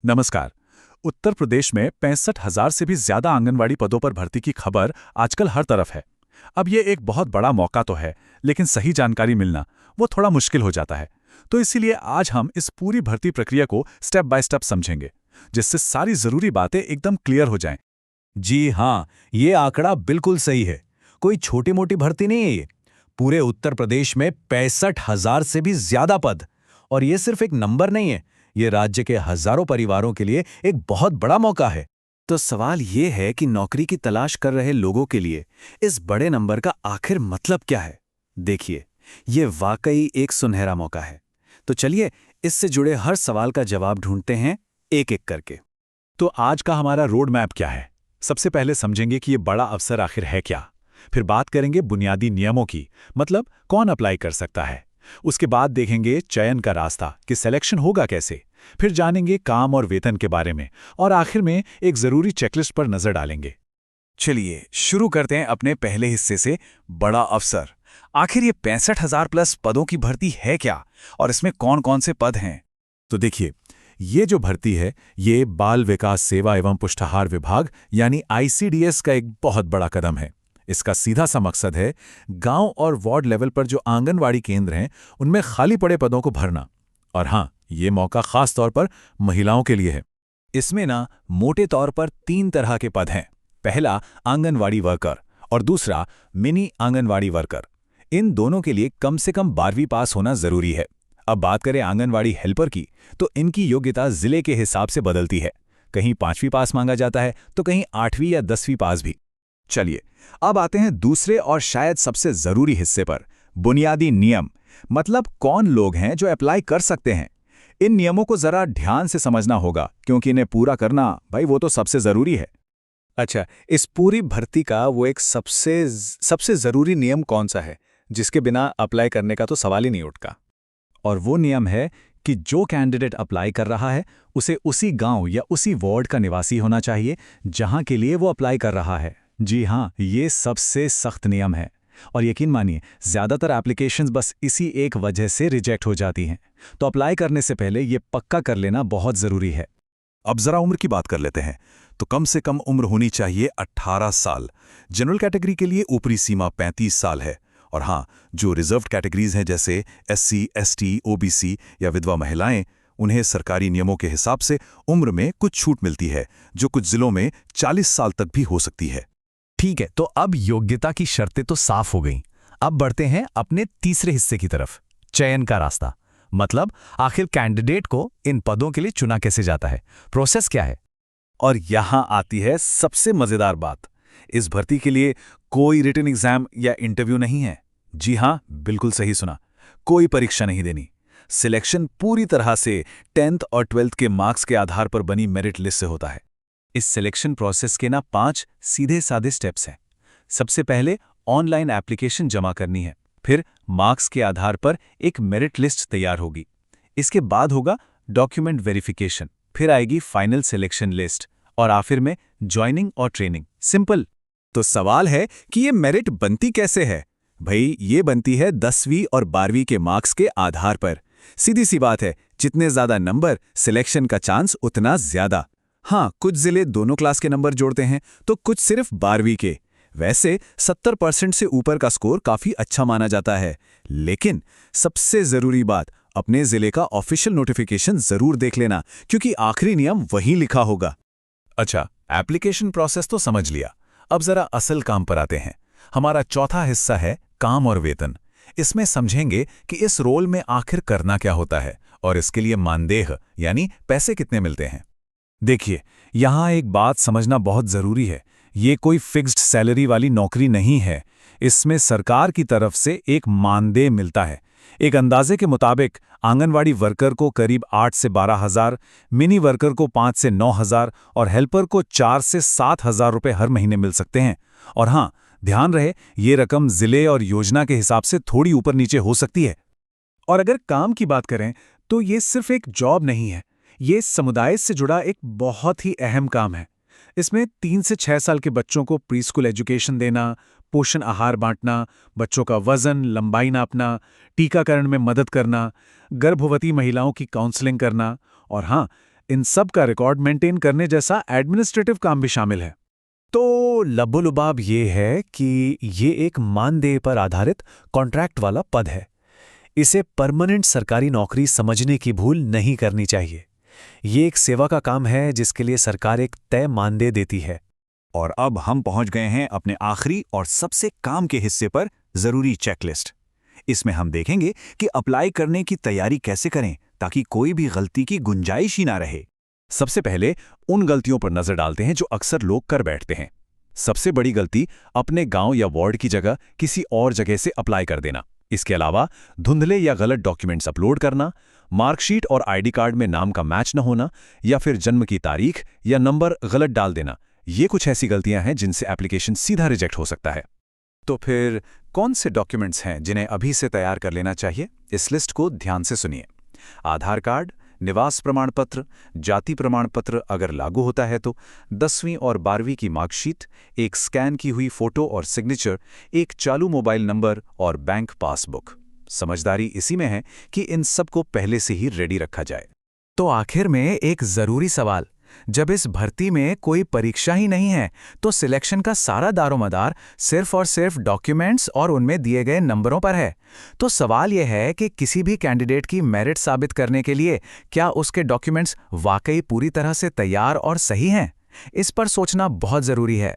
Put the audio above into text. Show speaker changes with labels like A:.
A: नमस्कार। उत्तर प्रदेश में 65,000 से भी ज्यादा आंगनवाड़ी पदों पर भर्ती की खबर आजकल हर तरफ है। अब ये एक बहुत बड़ा मौका तो है, लेकिन सही जानकारी मिलना वो थोड़ा मुश्किल हो जाता है। तो इसीलिए आज हम इस पूरी भर्ती प्रक्रिया को स्टेप बाय स्टेप समझेंगे, जिससे सारी जरूरी बातें एकदम क्लियर हो जाएं।
B: जी हाँ, ये आंकड़ा बिल्कुल सही है। कोई छोटी मोटी भर्ती नहीं है ये। पूरे उत्तर प्रदेश में 65,000 से भी ज्यादा पद। और ये सिर्फ एक नंबर नहीं है, ये राज्य के हजारों परिवारों के लिए एक बहुत बड़ा मौका है।
C: तो सवाल ये है कि नौकरी की तलाश कर रहे लोगों के लिए इस बड़े नंबर का आखिर मतलब क्या है। देखिए, ये वाकई एक सुनहरा मौका है। तो चलिए इससे जुड़े हर सवाल का जवाब ढूंढते हैं, एक एक करके।
A: तो आज का हमारा रोड मैप क्या है? सबसे पहले समझेंगे कि ये बड़ा अवसर आखिर है क्या। फिर बात करेंगे बुनियादी नियमों की, मतलब कौन अप्लाई कर सकता है। उसके बाद देखेंगे चयन का रास्ता कि सिलेक्शन होगा कैसे। फिर जानेंगे काम और वेतन के बारे में, और आखिर में एक जरूरी चेकलिस्ट पर नजर डालेंगे।
C: चलिए शुरू करते हैं अपने पहले हिस्से से, बड़ा अवसर। आखिर ये 65,000 प्लस पदों की भर्ती है क्या, और इसमें कौन कौन से पद हैं?
A: तो देखिए, ये जो भर्ती है ये बाल विकास सेवा एवं पुष्टाहार विभाग यानी ICDS का एक बहुत बड़ा कदम है। इसका सीधा सा मकसद है गांव और वार्ड लेवल पर जो आंगनवाड़ी केंद्र हैं उनमें खाली पड़े पदों को भरना। और हाँ, ये मौका खास तौर पर महिलाओं के लिए है।
C: इसमें ना मोटे तौर पर 3 तरह के पद हैं। पहला आंगनवाड़ी वर्कर और दूसरा मिनी आंगनवाड़ी वर्कर। इन दोनों के लिए कम से कम 12वीं पास होना जरूरी है। अब बात करें आंगनवाड़ी हेल्पर की, तो इनकी योग्यता जिले के हिसाब से बदलती है। कहीं 5वीं पास मांगा जाता है तो कहीं 8वीं या 10वीं पास भी। चलिए अब आते हैं दूसरे और शायद सबसे जरूरी हिस्से पर, बुनियादी नियम। मतलब कौन लोग हैं जो अप्लाई कर सकते हैं। इन नियमों को जरा ध्यान से समझना होगा, क्योंकि इन्हें पूरा करना भाई वो तो सबसे जरूरी है।
D: अच्छा, इस पूरी भर्ती का वो एक सबसे जरूरी नियम कौन सा है जिसके बिना अप्लाई करने का तो सवाल ही नहीं उठता?
A: और वो नियम है कि जो कैंडिडेट अप्लाई कर रहा है उसे उसी गांव या उसी वार्ड का निवासी होना चाहिए जहां के लिए वो अप्लाई कर रहा है। जी हाँ, ये सबसे सख्त नियम है। और यकीन मानिए, ज्यादातर एप्लीकेशंस बस इसी एक वजह से रिजेक्ट हो जाती हैं। तो अप्लाई करने से पहले ये पक्का कर लेना बहुत जरूरी है।
E: अब जरा उम्र की बात कर लेते हैं। तो कम से कम उम्र होनी चाहिए 18 साल। जनरल कैटेगरी के लिए ऊपरी सीमा 35 साल है। और हाँ, जो रिजर्व्ड कैटेगरीज हैं जैसे SC, ST, OBC या विधवा महिलाएं, उन्हें सरकारी नियमों के हिसाब से उम्र में कुछ छूट मिलती है, जो कुछ जिलों में 40 साल तक भी हो सकती है।
B: ठीक है, तो अब योग्यता की शर्तें तो साफ हो गईं। अब बढ़ते हैं अपने तीसरे हिस्से की तरफ, चयन का रास्ता। मतलब आखिर कैंडिडेट को इन पदों के लिए चुना कैसे जाता है, प्रोसेस क्या है।
C: और यहां आती है सबसे मजेदार बात। इस भर्ती के लिए कोई रिटन एग्जाम या इंटरव्यू नहीं है। जी हां, बिल्कुल सही सुना, कोई परीक्षा नहीं देनी। सिलेक्शन पूरी तरह से 10th और 12th के मार्क्स के आधार पर बनी मेरिट लिस्ट से होता है। इस सिलेक्शन प्रोसेस के ना 5 सीधे साधे स्टेप्स हैं। सबसे पहले ऑनलाइन एप्लीकेशन जमा करनी है, फिर मार्क्स के आधार पर एक मेरिट लिस्ट तैयार होगी। इसके बाद होगा डॉक्यूमेंट वेरिफिकेशन, फिर आएगी फाइनल सिलेक्शन लिस्ट, और आखिर में ज्वाइनिंग और ट्रेनिंग। सिंपल। तो सवाल है कि ये मेरिट बनती कैसे है? भाई ये बनती है 10वीं और 12वीं के मार्क्स के आधार पर। सीधी सी बात है, जितने ज्यादा नंबर, सिलेक्शन का चांस उतना ज्यादा। हाँ, कुछ जिले दोनों क्लास के नंबर जोड़ते हैं तो कुछ सिर्फ 12वीं के। वैसे 70% से ऊपर का स्कोर काफी अच्छा माना जाता है। लेकिन सबसे जरूरी बात, अपने जिले का ऑफिशियल नोटिफिकेशन जरूर देख लेना, क्योंकि आखिरी नियम वहीं लिखा होगा।
A: अच्छा, एप्लीकेशन प्रोसेस तो समझ लिया। अब जरा असल काम पर आते हैं। हमारा चौथा हिस्सा है काम और वेतन। इसमें समझेंगे कि इस रोल में आखिर करना क्या होता है और इसके लिए मानदेय यानी पैसे कितने मिलते हैं। देखिए, यहां एक बात समझना बहुत जरूरी है। ये कोई फिक्स्ड सैलरी वाली नौकरी नहीं है। इसमें सरकार की तरफ से एक मानदेय मिलता है। एक अंदाजे के मुताबिक आंगनवाड़ी वर्कर को करीब 8 से 12,000, मिनी वर्कर को 5 से 9,000 और हेल्पर को 4 से 7,000 रुपये हर महीने मिल सकते हैं। और हाँ, ध्यान रहे, ये रकम जिले और योजना के हिसाब से थोड़ी ऊपर नीचे हो सकती है।
D: और अगर काम की बात करें तो ये सिर्फ एक जॉब नहीं है, ये समुदाय से जुड़ा एक बहुत ही अहम काम है। इसमें 3 से 6 साल के बच्चों को प्री स्कूल एजुकेशन देना, पोषण आहार बांटना, बच्चों का वजन लंबाई नापना, टीकाकरण में मदद करना, गर्भवती महिलाओं की काउंसलिंग करना, और हाँ, इन सब का रिकॉर्ड मेंटेन करने जैसा एडमिनिस्ट्रेटिव काम भी शामिल है।
B: तो लबोलुबाब ये है कि ये एक मानदेय पर आधारित कॉन्ट्रैक्ट वाला पद है। इसे परमानेंट सरकारी नौकरी समझने की भूल नहीं करनी चाहिए। ये एक सेवा का काम है जिसके लिए सरकार एक तय मानदेय देती है।
E: और अब हम पहुंच गए हैं अपने आखिरी और सबसे काम के हिस्से पर, जरूरी चेकलिस्ट। इसमें हम देखेंगे कि अप्लाई करने की तैयारी कैसे करें ताकि कोई भी गलती की गुंजाइश ही ना रहे।
A: सबसे पहले उन गलतियों पर नजर डालते हैं जो अक्सर लोग कर बैठते हैं। सबसे बड़ी गलती अपने गांव या वार्ड की जगह किसी और जगह से अप्लाई कर देना। इसके अलावा धुंधले या गलत डॉक्यूमेंट्स अपलोड करना, मार्कशीट और आईडी कार्ड में नाम का मैच न होना, या फिर जन्म की तारीख या नंबर गलत डाल देना, ये कुछ ऐसी गलतियां हैं जिनसे एप्लीकेशन सीधा रिजेक्ट हो सकता है। तो फिर कौन से डॉक्यूमेंट्स हैं जिन्हें अभी से तैयार कर लेना चाहिए? इस लिस्ट को ध्यान से सुनिए। आधार कार्ड, निवास प्रमाण पत्र, जाति प्रमाण पत्र अगर लागू होता है तो, 10वीं और 12वीं की मार्कशीट, एक स्कैन की हुई फोटो और सिग्नेचर, एक चालू मोबाइल नंबर और बैंक पासबुक। समझदारी इसी में है कि इन सब को पहले से ही रेडी रखा जाए।
D: तो आखिर में एक जरूरी सवाल, जब इस भर्ती में कोई परीक्षा ही नहीं है तो सिलेक्शन का सारा दारोमदार सिर्फ और सिर्फ डॉक्यूमेंट्स और उनमें दिए गए नंबरों पर है, तो सवाल यह है कि किसी भी कैंडिडेट की मेरिट साबित करने के लिए क्या उसके डॉक्यूमेंट्स वाकई पूरी तरह से तैयार और सही हैं? इस पर सोचना बहुत जरूरी है।